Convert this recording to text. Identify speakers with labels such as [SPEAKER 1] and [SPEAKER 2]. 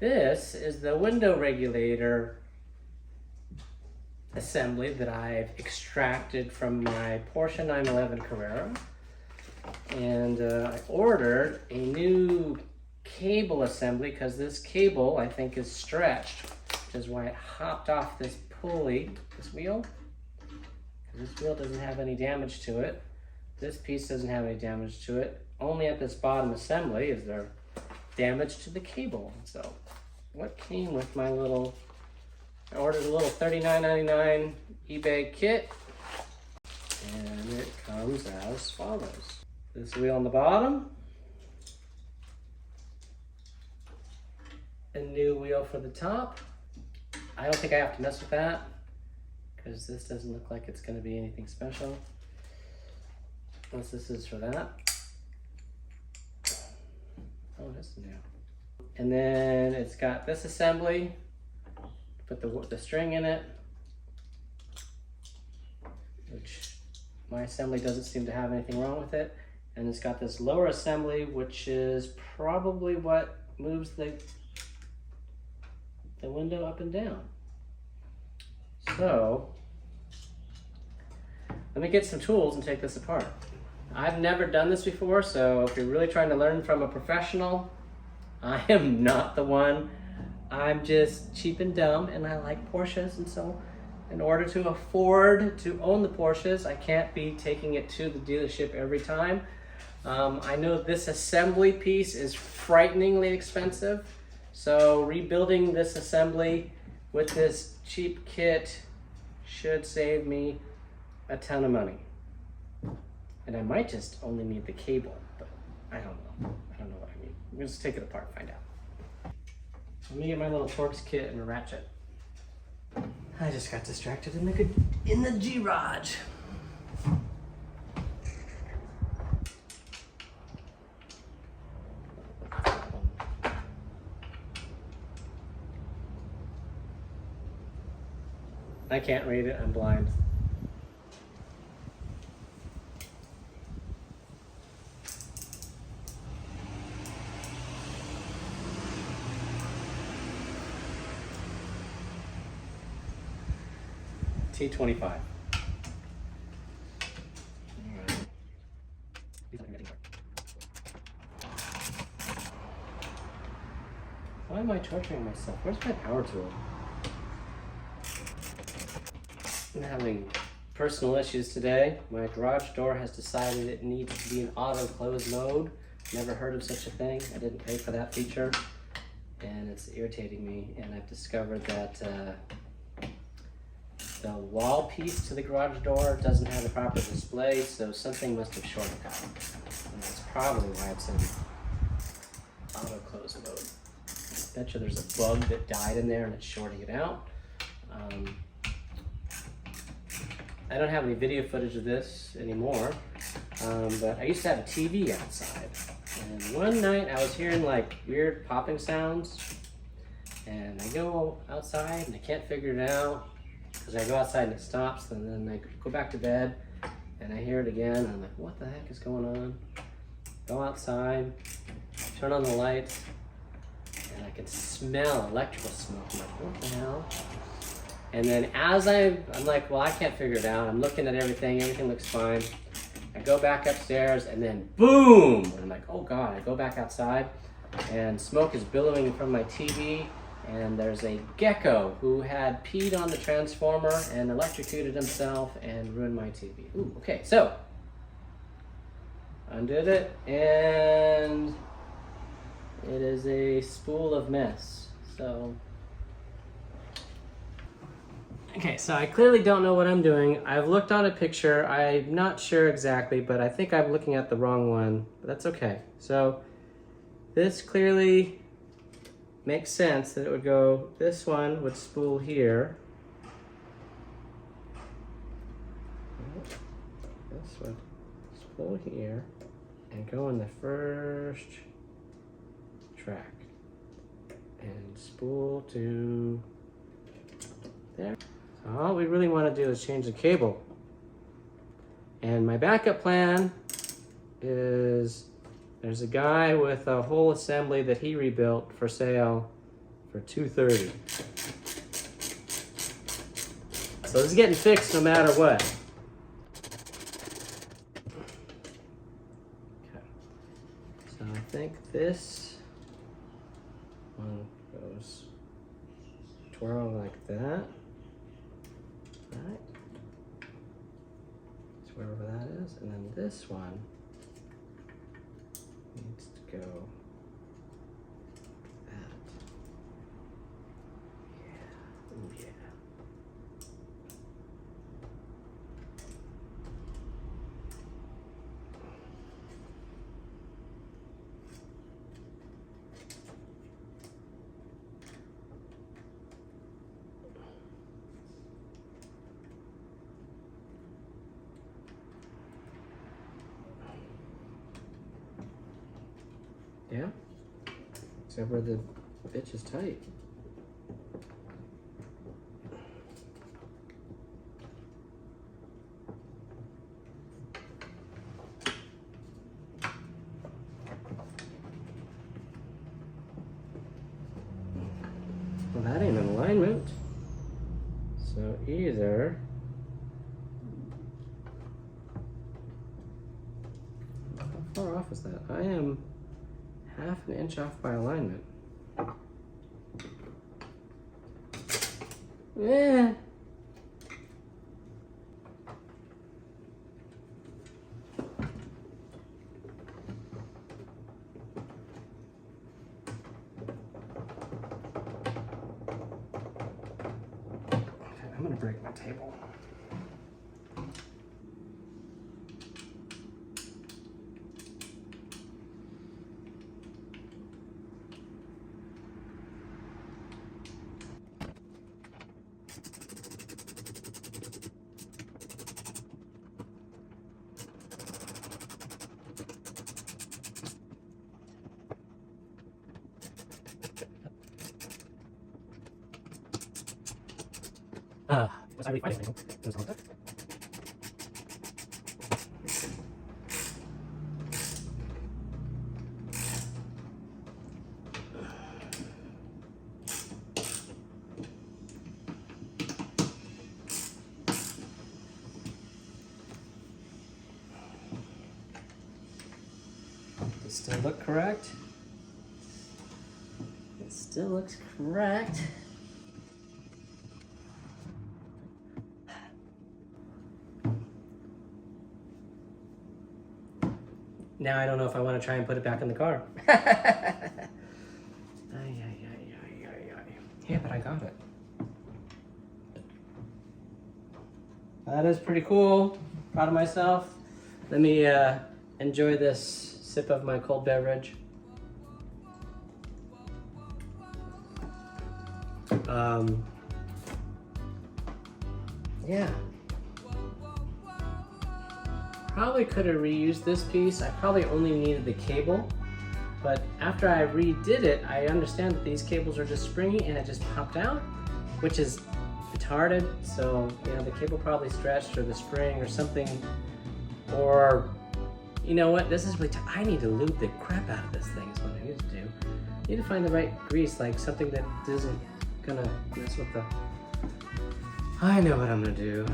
[SPEAKER 1] This is the window regulator assembly that I've extracted from my Porsche 911 Carrera. And I ordered a new cable assembly because this cable, I think, is stretched, which is why it hopped off this pulley, this wheel. This wheel doesn't have any damage to it. This piece doesn't have any damage to it. Only at this bottom assembly is there damage to the cable. So what came with my little, I ordered a little $39.99 eBay kit, and it comes as follows. This wheel on the bottom, a new wheel for the top. I don't think I have to mess with that because this doesn't look like it's going to be anything special. Unless this is for that. Oh, this is new. And then it's got this assembly. Put the string in it, which my assembly doesn't seem to have anything wrong with it. And it's got this lower assembly, which is probably what moves the window up and down. So let me get some tools and take this apart. I've never done this before, so if you're really trying to learn from a professional, I am not the one. I'm just cheap and dumb, and I like Porsches, and so in order to afford to own the Porsches, I can't be taking it to the dealership every time. I know this assembly piece is frighteningly expensive, so rebuilding this assembly with this cheap kit should save me a ton of money. And I might just only need the cable, but I don't know. I don't know what I need. We'll just take it apart and find out. Let me get my little Torx kit and a ratchet. I just got distracted in the garage. I can't read it, I'm blind. T25. All right. Why am I torturing myself? Where's my power tool? I'm having personal issues today. My garage door has decided it needs to be in auto close mode. Never heard of such a thing. I didn't pay for that feature, and it's irritating me. And I've discovered that the wall piece to the garage door doesn't have the proper display, so something must have shorted out. And that's probably why it's in auto close mode. I bet you there's a bug that died in there and it's shorting it out. I don't have any video footage of this anymore, but I used to have a TV outside. And one night I was hearing like weird popping sounds, and I go outside and I can't figure it out. Because I go outside and it stops, and then I go back to bed and I hear it again, and I'm like, what the heck is going on? Go outside, turn on the lights, and I can smell electrical smoke. I'm like, what the hell? And then as I'm like, well, I can't figure it out. I'm looking at everything looks fine. I go back upstairs, and then boom! And I'm like, oh God, I go back outside, and smoke is billowing from my TV. And there's a gecko who had peed on the transformer and electrocuted himself and ruined my TV. Ooh, okay, so undid it, and it is a spool of mess. So, okay, so I clearly don't know what I'm doing. I've looked on a picture. I'm not sure exactly, but I think I'm looking at the wrong one, but that's okay. So this clearly makes sense that it would go, this one would spool here. This would spool here and go in the first track and spool to there. So all we really want to do is change the cable. And my backup plan is there's a guy with a whole assembly that he rebuilt for sale for $230. So this is getting fixed no matter what. Okay. So I think this one goes twirl like that. Right? So wherever that is, and then this one needs to go like that. Yeah. Ooh, yeah. Yeah, except where the bitch is tight. Well, that ain't in alignment. So either how far off is that? I am half an inch off by alignment. Yeah. Okay, I'm gonna break my table. Was I really fighting anything? It was all that. Does it still look correct? It still looks correct. Now I don't know if I want to try and put it back in the car. Yeah, but I got it. That is pretty cool. Proud of myself. Let me enjoy this sip of my cold beverage. Yeah. Probably could have reused this piece. I probably only needed the cable, but after I redid it, I understand that these cables are just springy and it just popped out, which is retarded. So, you know, the cable probably stretched or the spring or something, or you know what? This is really I need to lube the crap out of this thing is what I need to do. I need to find the right grease, like something that isn't gonna mess with the... I know what I'm gonna do.